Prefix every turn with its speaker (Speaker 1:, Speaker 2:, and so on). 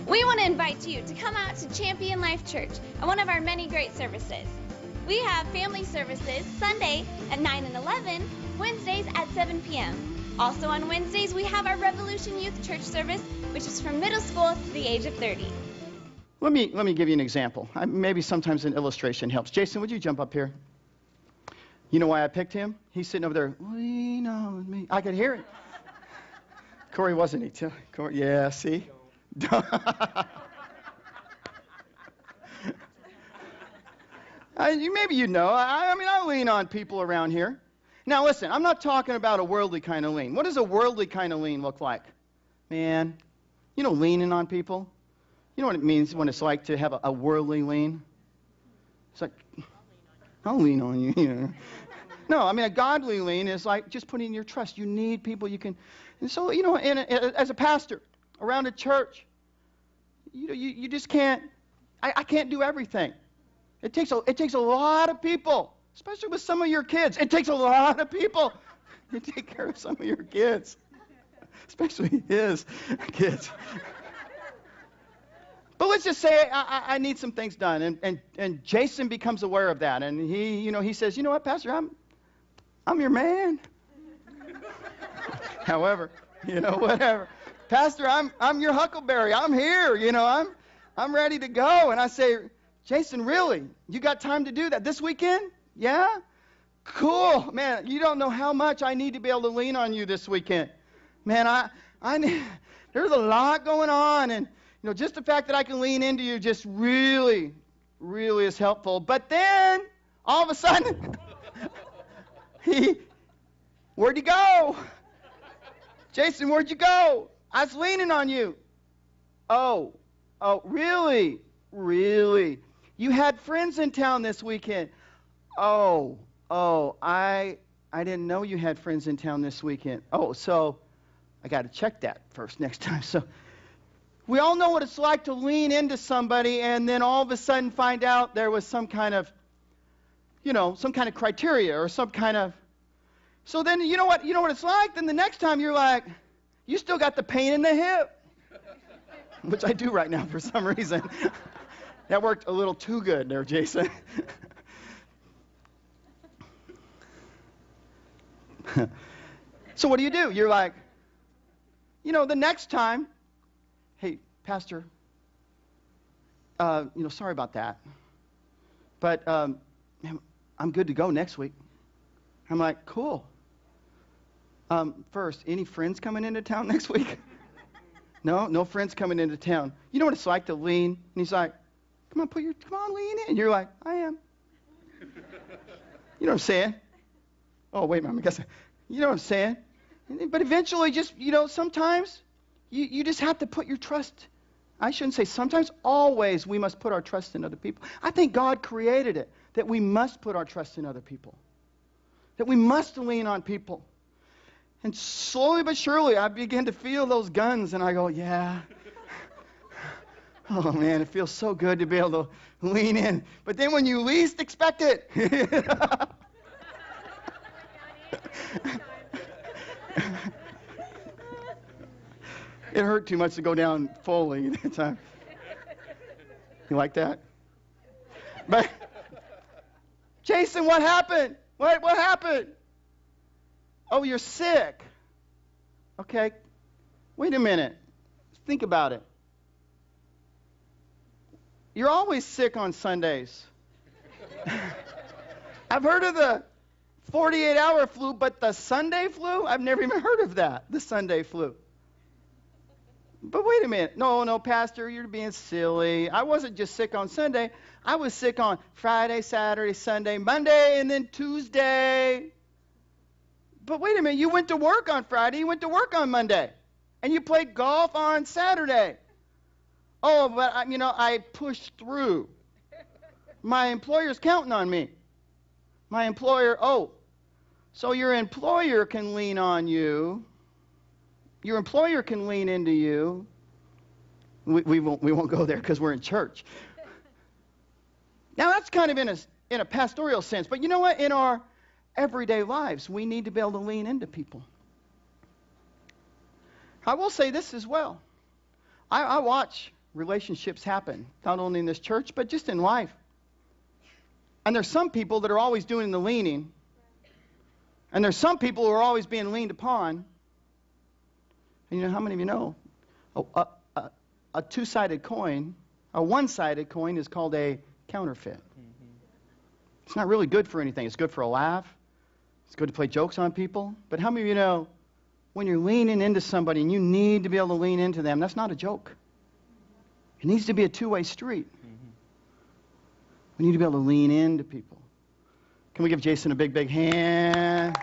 Speaker 1: We want to invite you to come out to Champion Life Church at one of our many great services. We have family services Sunday at 9 and 11, Wednesdays at 7 p.m. Also on Wednesdays, we have our Revolution Youth Church service, which is from middle school to the age of 30.
Speaker 2: Let me give you an example. Maybe sometimes an illustration helps. Jason, would you jump up here? You know why I picked him? He's sitting over there, lean on me. I could hear it. Corey, wasn't he? Corey, yeah, see? Maybe you know. I lean on people around here. Now, listen, I'm not talking about a worldly kind of lean. What does a worldly kind of lean look like? Man, you know leaning on people? You know what it means when it's like to have a worldly lean? It's like, I'll lean on you. No, a godly lean is like just putting your trust. You need people you can. And so, as a pastor around a church, you just can't. I can't do everything. It takes a lot of people, especially with some of your kids. It takes a lot of people to take care of some of your kids, especially his kids. But let's just say I need some things done, and Jason becomes aware of that, and he says, you know what, Pastor, I'm your man. However, whatever, Pastor, I'm your huckleberry. I'm here. I'm ready to go. And I say, Jason, really, you got time to do that this weekend? Yeah, cool, man. You don't know how much I need to be able to lean on you this weekend, man. I need. There's a lot going on, and just the fact that I can lean into you just really, really is helpful. But then, all of a sudden, where'd you go? Jason, where'd you go? I was leaning on you. Oh, really? Really? You had friends in town this weekend. Oh, I didn't know you had friends in town this weekend. Oh, so I got to check that first next time. So we all know what it's like to lean into somebody and then all of a sudden find out there was some kind of criteria or some kind of. So then you know what it's like? Then the next time you're like, you still got the pain in the hip, which I do right now for some reason. That worked a little too good there, Jason. So what do? You're like, the next time, hey, Pastor, sorry about that, but I'm good to go next week. I'm like, cool. First, any friends coming into town next week? No friends coming into town. You know what it's like to lean? And he's like, come on, lean in. And you're like, I am. You know what I'm saying? Oh, wait a minute. You know what I'm saying? But eventually, just, sometimes you just have to put your trust. I shouldn't say sometimes. Always we must put our trust in other people. I think God created it, that we must put our trust in other people. That we must lean on people. And slowly but surely, I begin to feel those guns, and I go, yeah. Oh, man, it feels so good to be able to lean in. But then when you least expect it, it hurt too much to go down fully that time. You like that? But, Jason, what happened? What happened? Oh, you're sick. Okay. Wait a minute. Think about it. You're always sick on Sundays. I've heard of the 48-hour flu, but the Sunday flu? I've never even heard of that, the Sunday flu. But wait a minute. No, Pastor, you're being silly. I wasn't just sick on Sunday. I was sick on Friday, Saturday, Sunday, Monday, and then Tuesday. But wait a minute. You went to work on Friday. You went to work on Monday. And you played golf on Saturday. Oh, but, I pushed through. My employer's counting on me. My employer, so your employer can lean on you. Your employer can lean into you. We won't go there because we're in church. Now, that's kind of in a pastoral sense. But you know what? In our everyday lives, we need to be able to lean into people. I will say this as well. I watch relationships happen, not only in this church, but just in life. And there's some people that are always doing the leaning, and there's some people who are always being leaned upon. And you know, how many of you know a two-sided coin, a one-sided coin is called a counterfeit. It's not really good for anything. It's good for a laugh. It's good to play jokes on people. But how many of you know when you're leaning into somebody and you need to be able to lean into them, that's not a joke. It needs to be a two-way street. We need to be able to lean into people. Can we give Jason a big, big hand?